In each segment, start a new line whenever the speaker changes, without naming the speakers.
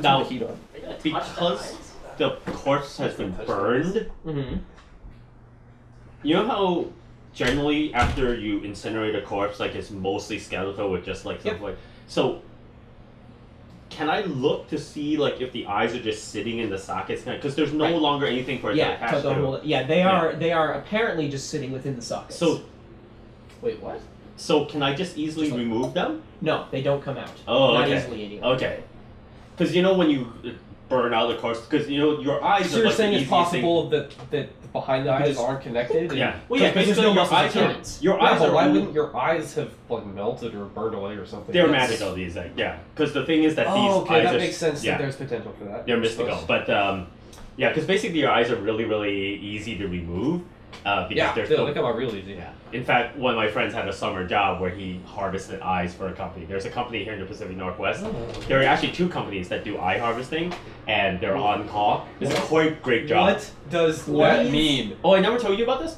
to
Now,
turn the heat on.
because the corpse has been burned,
Mm-hmm.
you know how generally after you incinerate a corpse, like it's mostly skeletal with just like something like so. Can I look to see like if the eyes are just sitting in the sockets? Because there's no longer anything for it to attach to.
Yeah, they are. They are apparently just sitting within the sockets.
So,
Wait, what?
so can I just easily remove them?
no, they don't come out.
Oh,
Not
okay.
easily anyway.
Okay. Because you know when you burn out the corpse, because you know your eyes
So
are
you're
like
saying
the
it's
easiest
possible that behind the eyes aren't connected?
Thing. Yeah.
And,
Well, yeah.
Because
Basically,
there's no
your eyes
muscles
are your
yeah,
eyes
but
are
why wouldn't your eyes have like melted or burned away or something?
they're
That's-
magical these days. Yeah. Because the thing is that these
okay,
eyes
that
are
makes sense.
Yeah.
That there's potential for that.
They're mystical, but yeah, because basically your eyes are really, really easy to remove. Because
Yeah,
they're
they come out real easy.
Yeah. In fact, one of my friends had a summer job where he harvested eyes for a company. There's a company here in the Pacific Northwest. There are actually two companies that do eye harvesting, and they're on call. It's a quite great job.
What does that mean?
Oh, I never told you about this?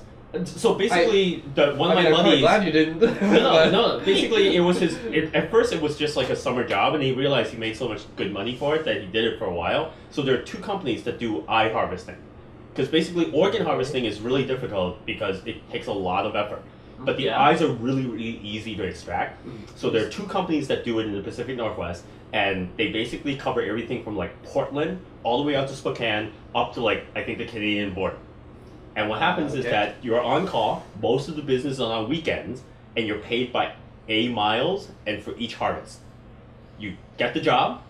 So basically, one of my
I'm
buddies...
glad you didn't.
No. Basically, it was his... At first, it was just like a summer job, and he realized he made so much good money for it that he did it for a while. So there are two companies that do eye harvesting. Because basically, organ harvesting is really difficult because it takes a lot of effort. But the eyes are really, really easy to extract. So there are two companies that do it in the Pacific Northwest, and they basically cover everything from like Portland all the way out to Spokane, up to like, I think the Canadian border. And what happens is that you're on call, most of the business is on weekends, and you're paid by A miles and for each harvest. You get the job,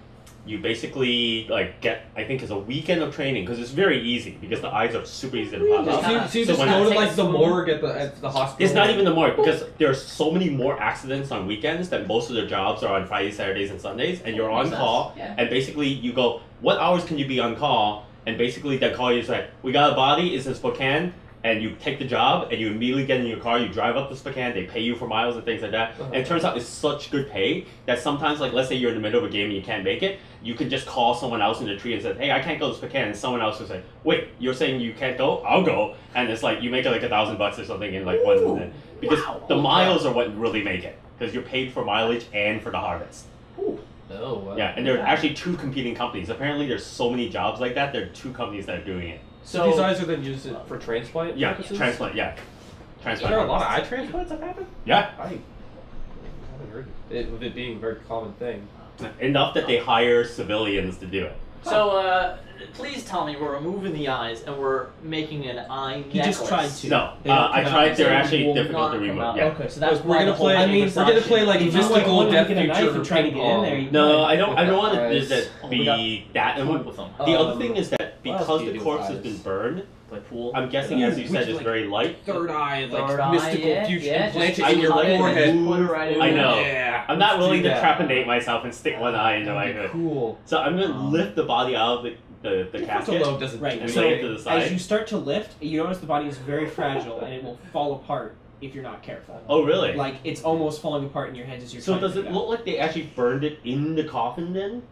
you basically like get, I think it's a weekend of training, because it's very easy, because the eyes are super easy to pop out.
So you
So
just
when
go
I
to like the morgue at the hospital?
It's not even the morgue, because there's so many more accidents on weekends that most of their jobs are on Fridays, Saturdays, and Sundays, and you're on call, and basically you go, what hours can you be on call? And basically they call you and say, we got a body, it's in Spokane, and you take the job, and you immediately get in your car, you drive up to Spokane, they pay you for miles and things like that, and it turns out it's such good pay that sometimes, like let's say you're in the middle of a game and you can't make it, you can just call someone else in the tree and say, hey, I can't go to Spokane, and someone else will say, wait, you're saying you can't go? I'll go. And it's like, you make it like $1,000 or something in like 1 minute. Because the miles are what really make it, because you're paid for mileage and for the harvest.
Oh, wow.
Yeah, and there are actually two competing companies. Apparently there's so many jobs like that, there are two companies that are doing it.
So these eyes are then used for transplant purposes?
Transplant, yeah.
Is there a lot of eye transplants that happen?
Yeah.
I haven't heard it, with it being a very common thing.
Enough that they hire civilians to do it.
So, please tell me we're removing the eyes and we're making an eye necklace.
He just tried to.
No,
They don't
I
come
tried.
out.
They're
They
actually
will
difficult to
not come
remove.
out.
Yeah.
Okay, so that's
We're
why
gonna
the whole
play-
thing
I mean,
was
we're gonna
option.
play, like,
If you
mystical
want to
Death
get a knife
Future
and try to get in there, you
No,
could.
I don't want
Eyes.
it to be that. And
with them.
the other thing is that
what else
because
do you
the
do
corpse
with
has been
eyes?
burned,
Play pool.
I'm guessing, as you said, it's very light.
Third eye, like
Third eye,
mystical
yeah,
future
yeah,
implanted
just
in your
cut it and
forehead.
put it right in
I
there.
know.
Yeah.
I'm not
let's
willing
do
to
that.
trepanate myself and stick one eye into my hood.
Cool.
So I'm gonna lift the body out of the
The
casket.
lobe doesn't
Right,
And
so
lay it to the side.
as you start to lift, you notice the body is very fragile and it will fall apart if you're not careful.
Oh, really?
Like, it's almost falling apart in your hands as you're
So
trying
does
to
it
get
look like they actually burned it in the coffin then?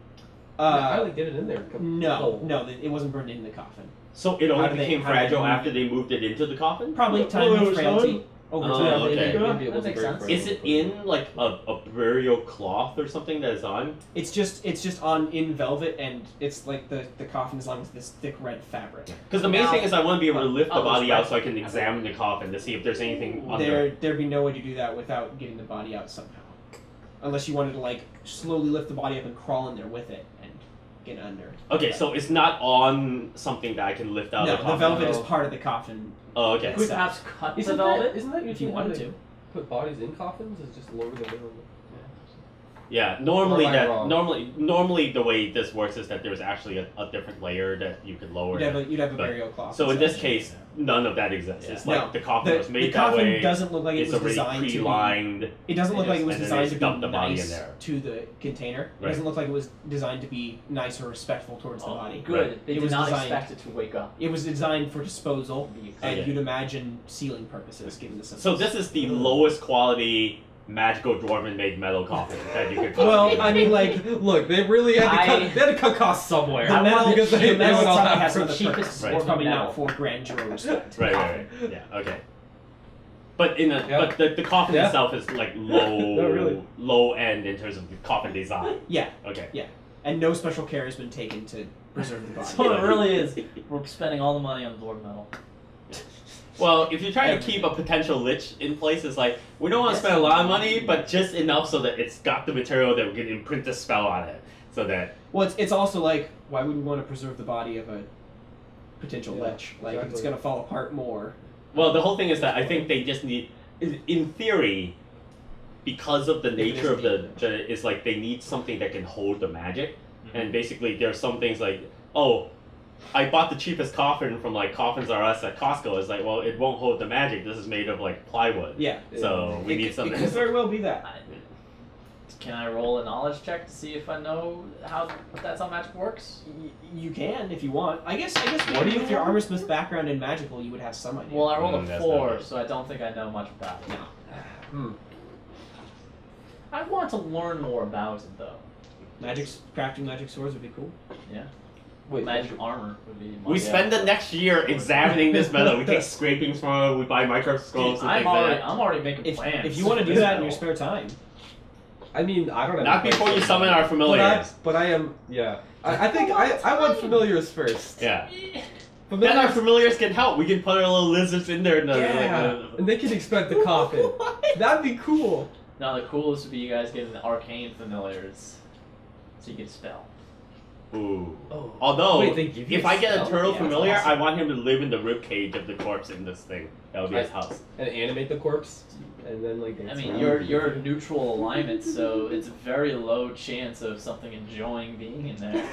I
out.
like did it in there.
No, it wasn't burned in the coffin.
So it
How
only
do they-
became
how do they
fragile
move
after
it?
they moved it into the coffin?
Probably time and frailty. Over
Oh,
time.
okay.
Maybe it
That
wasn't
makes
very
sense.
fragile,
Is it
but-
in like a burial cloth or something that is on?
It's just on in velvet, and it's like the coffin is on this thick red fabric.
Because the main
Now-
thing is I want to be able to lift the
Oh,
body
that's
out so I
right.
can examine the coffin to see if there's anything under.
There'd be no way to do that without getting the body out somehow, unless you wanted to like slowly lift the body up and crawl in there with it and get under.
Okay, so it's not on something that I can lift out
No,
of the
the
coffin.
velvet is
No.
part of the coffin.
Oh, okay.
Could we perhaps cut
Isn't
the velvet?
Isn't that
If you wanted to.
Put bodies in coffins? Is just lower the minimum.
Yeah, normally
Or am I
that
wrong?
normally the way this works is that there's actually a different layer that you could lower.
You'd have a
But-
burial cloth.
So in
and
this
such.
case, none of that exists. It's
No,
like the coffin was
the
made that
coffin
way.
doesn't look like it
It's
was
already
designed to be.
pre-lined.
It doesn't look like it was
And then they
designed to
dumped
be
the body in
nice
there.
to the container. It
Right.
doesn't look like it was designed to be nice or respectful towards the
Oh,
body.
good.
Right.
They
It
did
was
not
designed-
expect it to wake up.
It was designed for disposal, and
Okay.
you'd imagine sealing purposes, given the
So this is the lowest quality magical dwarven made metal coffin that you could.
Well, I mean, like
Look, they really had to cut. They had to cut costs somewhere.
the metal,
because
the
they
metal
would all
probably
have
has some
for
of
the
the
cheapest
perks.
Right.
Or probably
metal.
not for grandeur or respect.
Right. Yeah. Okay. But
Yeah.
but the coffin
Yeah.
itself is like low
No, really.
low end in terms of the coffin design.
Yeah.
Okay.
Yeah. and no special care has been taken to preserve the body.
So it really is. We're spending all the money on Lord Metal.
Well, if you're trying to keep a potential lich in place, it's like, we don't want to spend a lot of money, but just enough so that it's got the material that we can imprint a spell on it. So that...
Well, it's also like, why would we want to preserve the body of a potential lich? Like, if it's going to fall apart more.
Well, the whole thing is that I think they just need... In theory, because of the nature of it's like they need something that can hold the magic. Mm-hmm. And basically, there's some things like, oh, I bought the cheapest coffin from like Coffins R Us at Costco. It's like, well, it won't hold the magic. This is made of like plywood.
Yeah.
So we need something.
It could very well be that.
Can I roll a knowledge check to see if I know that's how magic works?
You can if you want. I guess.
What do you
with your armorsmith background in magical, you would have some idea.
Well, I rolled a
that's
4,
not
so I don't think I know much about it.
No.
I want to learn more about it though.
Crafting magic swords would be cool.
Yeah.
Wait,
Magic armor would be.
We spend the next year examining this metal. We take scrapings from it. We buy microscopes and things like that.
I'm already making plans.
If you want to do that in your spare time.
I mean, I don't know.
Not before you summon our familiars.
But I am, yeah. I think I want familiars first.
Yeah. Then our familiars can help. We can put our little lizards in there.
And they can expect the coffin. That'd be cool.
No, the coolest would be you guys getting the arcane familiars, so you can spell.
Ooh.
Oh.
Although,
Wait, they give you
if
a
I get a
spell?
turtle
Yeah,
familiar,
that's awesome.
I want him to live in the rib cage of the corpse in this thing. That would be his house.
And animate the corpse, and then like.
I
dance
mean,
around.
you're neutral alignment, so it's a very low chance of something enjoying being in there.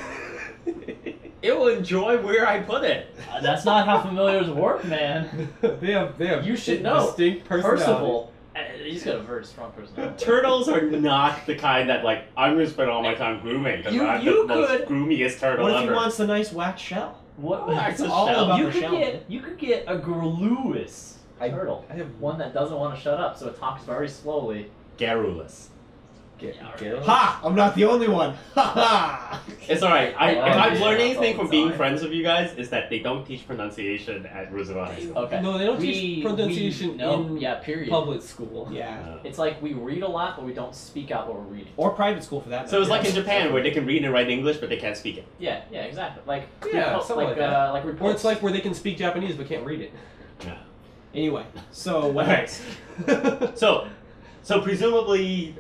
It will enjoy where I put it.
That's not how familiars work, man.
they have.
You should know.
Distinct personality.
Percival, he's got a very strong personality.
Turtles are not the kind that like I'm gonna spend all my time grooming because I'm
You
the most
could-
groomiest turtle
What if
ever.
he wants the nice wax shell?
What?
Wax
It's
a
all
shell.
about
You
the
could
shell.
get a Gruluous turtle.
I have
One that doesn't want to shut up, so it talks very slowly.
Garrulous.
Garrett.
Ha! I'm not the only one. Ha ha!
It's alright. If
Yeah,
I've learned
that's
anything
all
from
the
being
time.
friends with you guys, is that they don't teach pronunciation at Roosevelt High School.
Okay.
No, they don't teach pronunciation in
period.
public school.
Yeah.
It's like we read a lot, but we don't speak out what we're reading.
Or private school for that.
So it's
matter.
like in Japan where they can read and write English, but they can't speak it.
Yeah, exactly. Like
Yeah, something like that.
like
Or
reports.
it's like where they can speak Japanese but can't read it.
Yeah.
Anyway, so what
Alright.
else?
So presumably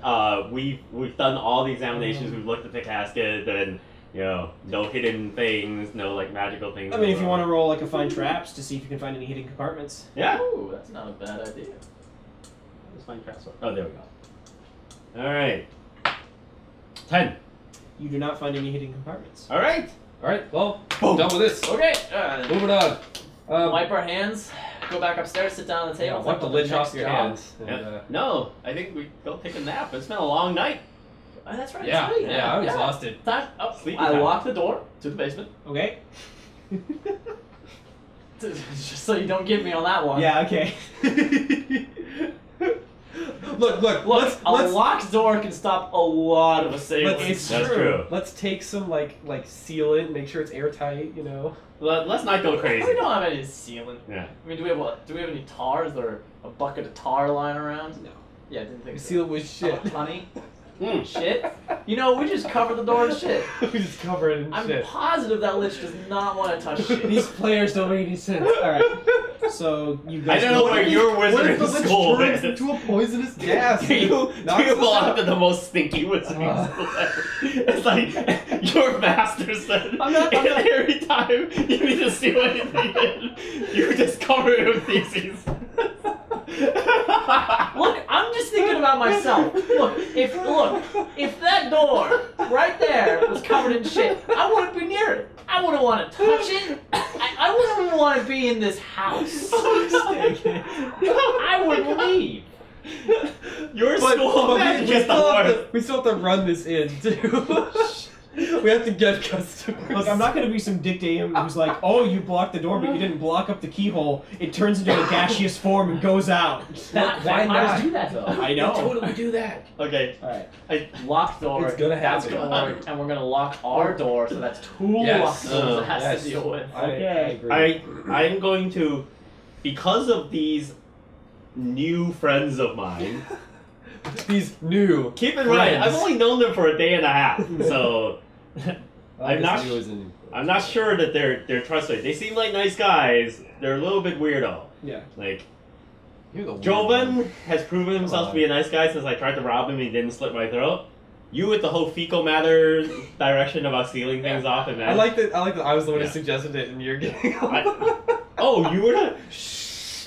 we've done all the examinations. We've looked at the casket, and no hidden things, no like magical things.
I mean, if you want to roll like a find traps to see if you can find any hidden compartments.
Yeah.
Ooh, that's not a bad idea.
Let's find traps. Oh, there we go. All right. 10.
You do not find any hidden compartments.
All right.
Alright, well,
Boom.
done with this.
Okay.
Moving on.
Wipe our hands. Go back upstairs. Sit down at the table.
Wipe the
think
lid
about
off your
next job.
hands. And,
Yeah. No, I think we go take a nap. It's been a long night.
Oh, that's right.
yeah,
that's right.
yeah, I'm exhausted.
Time. Oh,
Sleepy
I
time.
locked the door to the basement.
Okay.
Just so you don't get me on that one.
Yeah. Okay.
Look,
Look, a locked door can stop a lot of assailants.
It's
That's
true.
true.
let's take some like sealant, make sure it's airtight,
Let's not go crazy.
We don't have any sealant.
Yeah.
I mean, do we have any tar? Is there a bucket of tar lying around?
No.
Yeah, I didn't think so.
Seal it with shit.
Honey?
Mm.
Shit? You know, we just covered the door in shit.
We just cover it in
I'm
shit.
positive that lich does not want to touch shit.
These players don't make any sense. All right. So you
I
guys.
don't know
go-
where your
What
wizard
if
in
the lich
school
turns
is.
into a poisonous gas?
You
Knocks us
belong
out?
to the most stinky wizard in school ever. It's like your master said
I'm not-
every time you need to steal anything, you just cover it with feces.
Look, I'm just thinking about myself. Look, if that door right there was covered in shit, I wouldn't be near it. I wouldn't want to touch it. I wouldn't want to be in this house. I would leave.
Your
But,
school
but
magic is the worst.
we still have to run this in too. We have to get customers.
Look, I'm not going to be some dick to him who's like, oh, you blocked the door, but you didn't block up the keyhole. It turns into a gaseous form and goes out.
That,
why
vampires
not?
do that though.
I know.
totally do that.
Okay.
All right.
Locked door.
It's gonna
That's
happen.
gonna work, and we're gonna lock our door, so that's two
Yes.
locked doors it has
Yes.
to deal with.
I agree.
I'm going to, because of these new friends of mine.
These new.
Keep in mind,
friends.
I've only known them for a day and a half, so I'm not sure that they're trustworthy. They seem like nice guys. They're a little bit weirdo.
Yeah.
Like,
You're the weird
Jovan
one.
has proven himself to be a nice guy since I tried to rob him and he didn't slit my throat. You with the whole fecal matter direction about sealing things off and that.
I like that I was the one who
Yeah.
suggested it and you're getting
Oh, you were not?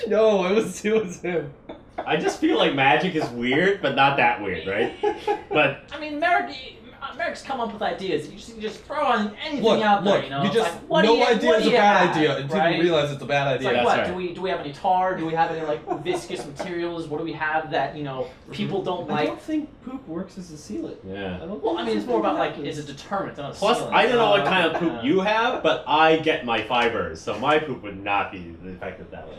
No, it was him.
I just feel like magic is weird, but not that weird, right? But
I mean, Merek's come up with ideas. You just throw on anything
Look,
out there,
look,
you know?
you
It's
just
like, what
no
do you,
idea
what
is
do
a
you
bad
have,
idea until
right?
you realize it's a bad
It's
idea.
like,
That's
what?
right.
Do we have any tar? Do we have any like viscous materials? What do we have that people don't
I
like?
don't think poop works as a sealant.
yeah.
Well,
I mean, it's more about like is it deterrent? Not a
Plus,
sealant.
I don't know what kind of poop
Yeah.
you have, but I get my fibers, so my poop would not be affected that way.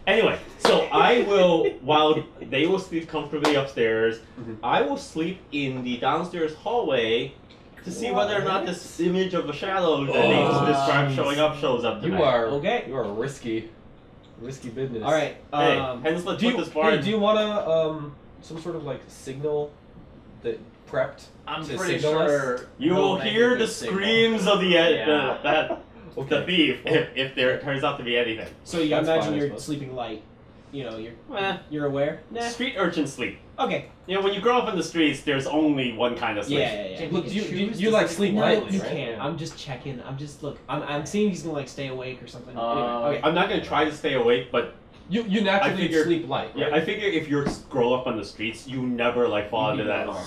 Anyway, so I will, while they will sleep comfortably upstairs, I will sleep in the downstairs hallway to see whether or not this image of a shadow that they just described showing up shows up tonight.
You are risky business.
All right.
Hey, hence let's put this bar in.
do you want to some sort of like signal that prepped?
I'm
to
pretty
signal us?
sure
You will hear the screams of the
Yeah.
the thief if there turns out to be anything.
So you
That's
imagine
fine, I
you're
suppose.
sleeping light. You're
Eh,
you're aware. Nah.
street urchins sleep.
Okay.
You know, when you grow up in the streets, there's only one kind of sleep.
Yeah.
Look,
can
you
choose
you
to
like
sleep
sleep
No,
lightly,
you
right?
can't. I'm just checking. I'm seeing he's gonna like stay awake or something. Anyway, okay.
I'm not gonna try to stay awake, but
You naturally
I figure-
sleep light.
yeah,
Right?
I figure if you grow up on the streets, you never like fall
You'd
into
be
that.
aware.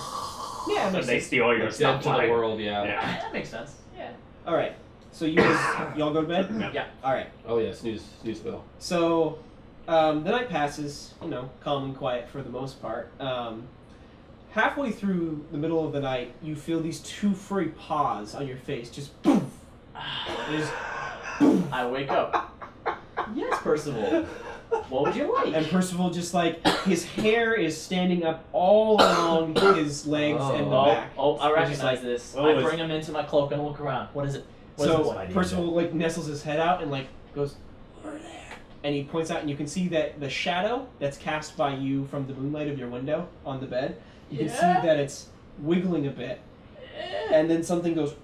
Yeah, it
And
makes
they
sense.
steal your
Dead
stuff.
to the
like-
world, yeah.
Yeah.
That makes sense. Yeah.
All right. So y'all go to bed.
Yeah.
Yeah.
All right.
Oh yeah, snooze bell.
So the night passes, calm and quiet for the most part. Halfway through the middle of the night, you feel these two furry paws on your face, just poof. Just,
I wake up. Yes, Percival. What would you like?
and Percival just like his hair is standing up all along his legs and the back.
I
It's just
recognize
like-
this.
Oh,
I
it's-
bring him into my cloak and look around. What is it? What is
So
it?
Percival like nestles his head out and like goes, "Over there," and he points out, and you can see that the shadow that's cast by you from the moonlight of your window on the bed. You can
Yeah?
see that it's wiggling a bit, and then something goes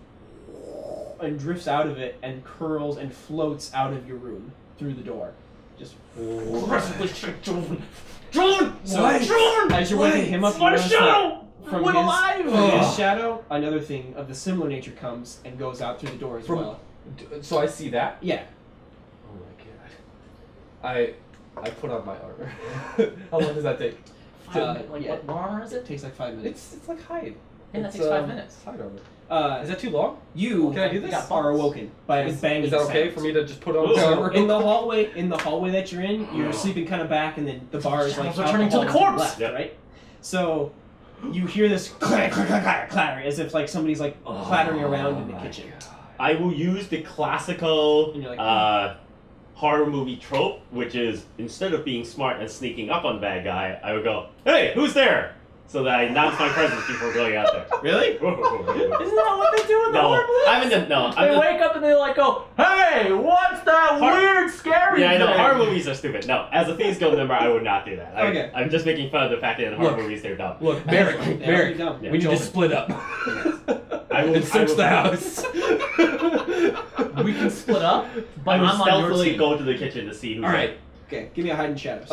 and drifts out of it and curls and floats out of your room through the door. Just
Jovan!
so
Jovan!
as you're waking him up, you
My
notice that
shadow!
from
Went
his,
alive!
from his shadow, another thing of the similar nature comes and goes out through the door as
From-
well.
So I see that.
Yeah.
Oh my god. I put on my armor. How long does that take?
Like
yeah.
what armor is
It
it?
takes like 5 minutes.
It's like hide.
Yeah, that
It's,
takes 5 minutes.
Hide armor. Is that too long?
You
Can I do
You
this?
got
are
buttons.
awoken by a banging
Is that okay
sound.
for me to just put on
Ooh.
my
So
armor?
in the hallway that you're in, you're sleeping kind of back, and then the bar is like
Shadows are turning to the
alcohol
corpse!
left,
Yep.
right? So you hear this clatter, as if like somebody's like clattering around in the kitchen.
I will use the classical
And you're like,
horror movie trope, which is instead of being smart and sneaking up on the bad guy, I would go, "Hey, who's there?" So that I announce my presence before going out there.
Really?
Isn't that what they do in the
No,
horror movies?
I'm in the no.
They wake up and they like go, "Hey, what's that
Horror-
weird, scary
Yeah, I know
thing?"
horror movies are stupid. No, as a Thieves Guild member, I would not do that.
Okay.
I'm just making fun of the fact that in horror
Look.
movies they're dumb.
Look, Merek,
They're already
Merek,
dumb.
Yeah.
we need to
Jovan.
split up.
I will
and search
I will-
the house.
We can split up, but
I will
I'm on your
stealthily
team.
go to the kitchen to see who's
All right.
Okay, give me a hide in shadows.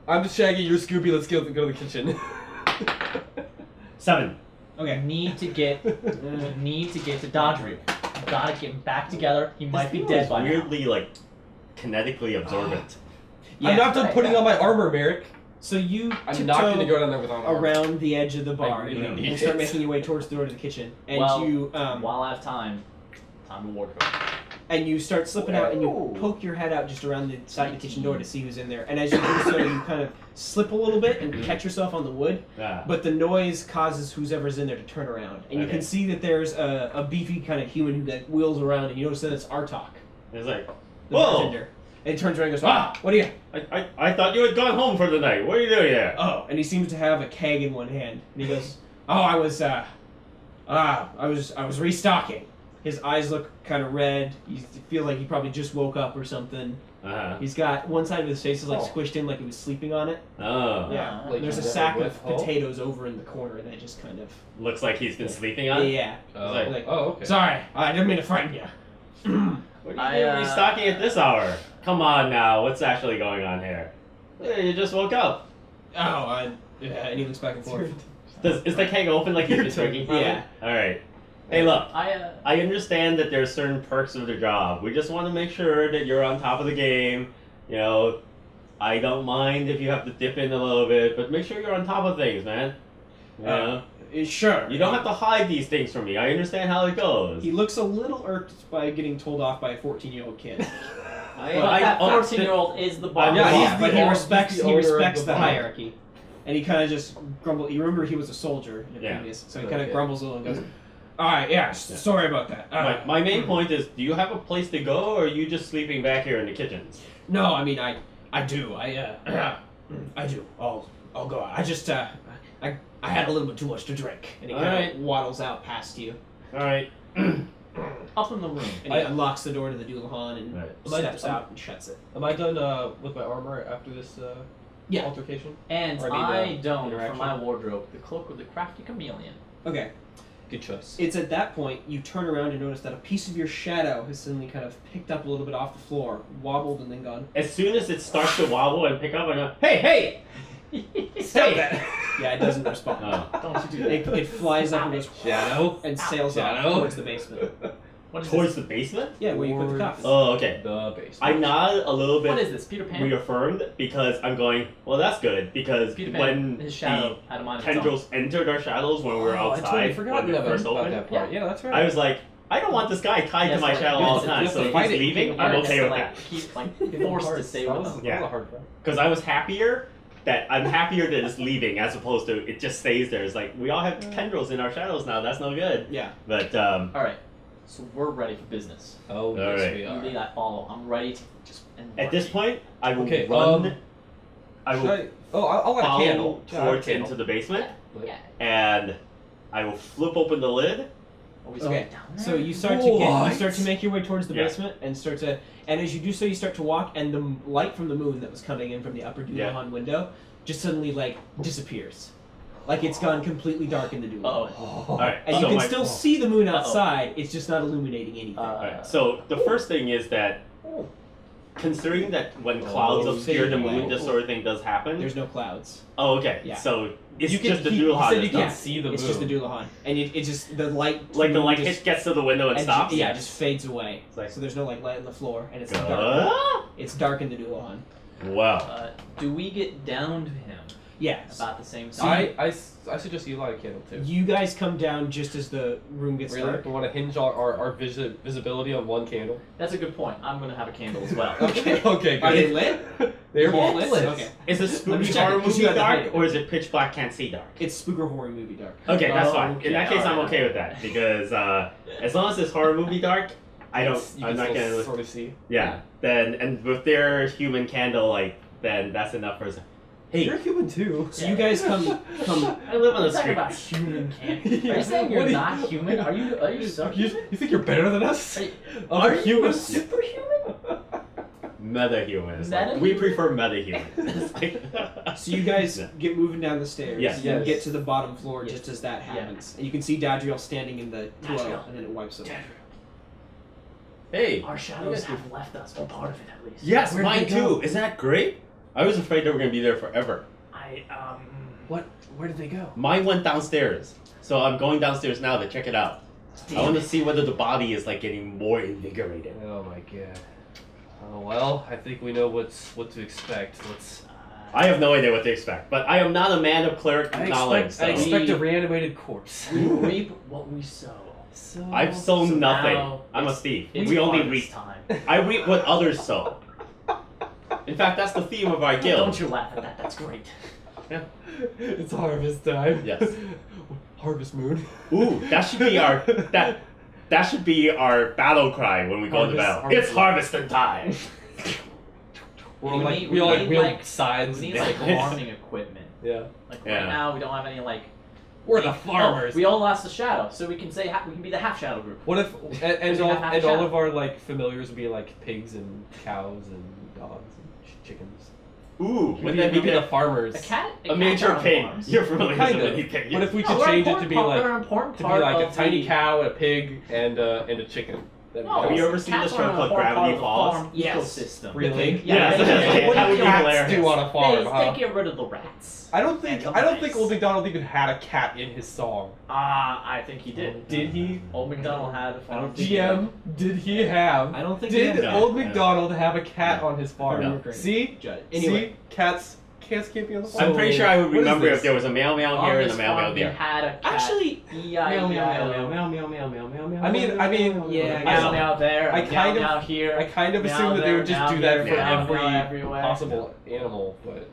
I'm Shaggy. You're Scooby. Let's go to the kitchen.
7.
Okay.
Need to get to Dodgery. Gotta get him back together. He might be
This
dead
is
by now.
weirdly like kinetically absorbent.
I'm not done
right,
putting
yeah.
on my armor, Merek.
So you
I'm not going to
tiptoe
go down there without armor.
around the edge of the bar
really
and
need
start
it.
making your way towards the door to the kitchen, and
Well,
you
While I have time to wardrobe.
and you start slipping out, and you
Ooh.
poke your head out just around the side of the kitchen door to see who's in there. And as you do so, you kind of slip a little bit and catch yourself on the wood,
Ah.
but the noise causes whoever's in there to turn around, and you
Okay.
can see that there's a beefy kind of human who like wheels around, and you notice that it's Artok,
It's like,
the
whoa!
bartender. And he turns around and goes, "Ah, what do you?"
I thought you had gone home for the night. What are you doing there?
Oh, and he seems to have a keg in one hand, and he goes, "Oh, I was restocking." His eyes look kind of red. You feel like he probably just woke up or something. He's got one side of his face is like
Oh.
squished in like he was sleeping on it.
Oh.
Yeah.
Like
There's a
that
sack
with
of
hope?
potatoes over in the corner that just kind of.
Looks like he's been sleeping on.
Yeah.
Oh,
Like,
okay.
Sorry, I didn't mean to frighten you.
What are you doing restocking at this hour? Come on now, what's actually going on here? Hey, you just woke up.
And he looks back and forth.
Is the keg open like he's been drinking from
Yeah.
it? Alright. Hey look,
I
I understand that there's certain perks of the job. We just want to make sure that you're on top of the game. You know, I don't mind if you have to dip in a little bit, but make sure you're on top of things, man. You know?
Sure.
You don't have to hide these things from me. I understand how it goes.
He looks a little irked by getting told off by a 14-year-old kid.
but that 14-year-old is the boss.
Yeah,
Yeah,
he's
but
the
he
owner-
respects
he's the
he
owner of
respects
the
the
bar.
hierarchy, and he kind of just grumbled. You remember he was a soldier in the
Yeah.
previous, so he kind of
Okay.
grumbles a little and goes, "All right, yeah, sorry about that."
My main point is, do you have a place to go, or are you just sleeping back here in the kitchens?
No, I mean I do. I do. I'll go out. I just I had a little bit too much to drink, and he kind of
Alright.
waddles out past you,
Alright.
Up in the room.
and he unlocks the door to the Doulahan and
Right.
steps out and shuts it.
Am I done with my armor after this
Yeah.
altercation?
And
Or I mean,
I don't, for
interaction.
my wardrobe, the cloak of the crafty chameleon.
Okay.
Good choice.
It's at that point you turn around and notice that a piece of your shadow has suddenly kind of picked up a little bit off the floor, wobbled, and then gone.
As soon as it starts to wobble and pick up, I go, hey, hey!
Stop that! Yeah, it doesn't respond.
Oh.
Don't you do that.
It flies up and goes
Shadow.
and sails off
Shadow.
towards the basement.
What is
Towards
this?
the basement?
Yeah, where you put the
Towards-
cuffs.
Oh, okay.
The basement.
I nod a little bit
What is this? Peter Pan?
reaffirmed because I'm going, well, that's good, because
Peter Pan,
when
his shadow had a mind
the
of its own.
tendrils entered our shadows when we were
Oh, I
outside,
totally forgot
when it first
about
opened,
that part. Yeah, that's right.
I was like, I don't want this guy tied
Yes,
to my
like,
shadow
you
all
have
the
to-
time,
you have
so
to
if
fight
he's
it.
leaving,
You
I'm
have
okay
to,
with
like,
that.
Keep, like, forced to stay with
that was,
them.
Yeah.
that was a hard part.
Because I was happier that I'm happier that it's leaving as opposed to it just stays there. It's like, we all have tendrils in our shadows now, that's no good.
Yeah.
But,
Alright, so we're ready for business.
Oh, yes,
Alright.
we
You
are.
lead, I follow. I'm ready to just embark.
at this point, I will
Okay,
run, I
Should
will
I? Oh, I'll light a
follow
candle.
towards
Candle.
into the basement,
Yeah.
and I will flip open the lid.
Are we
Okay,
going down there?
so you start to get, you
What?
start to make your way towards the
Yeah.
basement and start to, and as you do so, you start to walk, and the light from the moon that was coming in from the upper Doulahan window just suddenly like disappears, like it's gone completely dark in the Doulahan.
Uh-oh.
Alright,
And
so
you can
my-
still see the moon outside. It's just not illuminating anything.
Alright, so the first thing is that, considering that when clouds obscure the moon, this sort of thing does happen.
There's no clouds.
Oh, okay.
Yeah.
So it's
You can-
just the
he
Doulahan.
said you
that's
can
done.
see the
It's
moon.
just the Doulahan, and it's just the light.
Like the light
just,
hit gets to the window and stops.
Yeah, it just fades away.
It's like-
So there's no like light on the floor, and it's dark.
Ah!
It's dark in the Doulahan.
Wow.
Do we get down to him
Yes.
about the same time?
I suggest you light a candle too.
You guys come down just as the room gets
Really?
dark.
We want to hinge our visibility on one candle.
That's a good point. I'm going to have a candle as well.
Okay.
Okay,
Are
good.
they lit?
They're
Yes.
both lit.
Okay.
Is it
Let me
spooky
check
horror
it, 'cause
movie
you had to hide
dark,
it.
or is it pitch black can't see dark?
It's spooker horror movie dark.
Okay, that's fine.
Okay,
In that case, I'm
alright.
okay with that because as long as it's horror movie dark, I don't.
You
I'm
can
not
still
gonna.
sort of see.
Yeah. Then and with their human candle light, then that's enough for. Hey,
You're human too.
So you guys come.
I live on the
You're talking
street.
about human candy. Are
Yeah.
you saying
What
you're
do you-
not human? Are you so
You
human?
think you're better than us?
Are you,
Other
are you a
humans?
superhuman?
Meta humans. Like, we
Meta-human?
prefer meta humans.
So you guys
Yeah.
get moving down the stairs.
Yes.
You
Yes.
get to the bottom floor
Yes.
just as that
Yeah.
happens, and you can see Dadriel standing in the glow,
Dadriel.
and then it wipes away.
Hey.
Our shadows have left us, or part of it at least.
Yes,
Where'd
mine
they go?
too. Isn't that great? I was afraid they were gonna be there forever.
What? Where did they go?
Mine went downstairs, so I'm going downstairs now to check it out. I want to see whether the body is like getting more invigorated.
Oh my god. Oh well, I think we know what to expect. Let's.
I have no idea what to expect, but I am not a man of cleric knowledge.
I
So
expect a reanimated corpse.
We reap what we sow.
So.
I've sown
So
nothing.
now
I'm a
it's-
thief.
It's
We only
harvest
reap.
time.
I reap what others sow. In fact, that's the theme of our guild.
Don't you laugh at that. That's great.
It's harvest time.
Yes.
Harvest moon.
Ooh, that should be our that should be our battle cry when we go to
Harvest-
battle.
harvest.
It's harvesting time.
We're
We
like
need-
we all
we
like
need,
wield
like-
sides.
We need
and
like
things.
farming equipment.
Yeah.
Like
Yeah.
right now, we don't have any like
We're the farmers.
Oh, we all lost a shadow, so we can say we can be the half shadow group.
What if and
We
all
have half
and
a
all
shadow.
of our like familiars would be like pigs and cows and dogs and chickens?
Ooh,
We'd
would
be,
that
we'd
be
be the farmers.
A cat.
a major
cat
pig?
farms.
You're familiar
Kind
with a
of.
mini pig.
What if we
No,
should
we're
change it
important
to be
part-
like
we're an important
to be
part
like a
of
tiny
the-
cow, a pig, and a chicken? That'd be
No,
Have you
awesome.
ever seen
cats
this
are
show
an
called
important
Gravity
part of the
Falls?
farm
Yes.
ecosystem.
Really?
Yeah,
they-
that's
What
that
do
would be
cats
hilarious.
do on a farm?
They
huh?
get rid of the rats.
I don't think
And the mice.
Old MacDonald even had a cat in his song.
I think he did.
Did he?
Old MacDonald had a farm.
GM, did he have?
I don't think he
Did
had
No,
Old
no.
MacDonald have a cat
No.
on his farm?
No.
See?
Judge.
See? Cats can't be on the farm.
I'm pretty sure I would
What is
remember
this?
if there was a meow meow
On
here and a
this
meow meow
farm, we
there.
had a cat.
Actually,
E-I-E-I-O.
meow meow meow meow meow meow.
I mean,
yeah. I
Meow
guess.
meow there.
I
meow
kind of-
meow here.
I kind of
meow
assumed that they
there,
would just
meow
do that
here,
for
meow
every
meow everywhere.
possible animal, but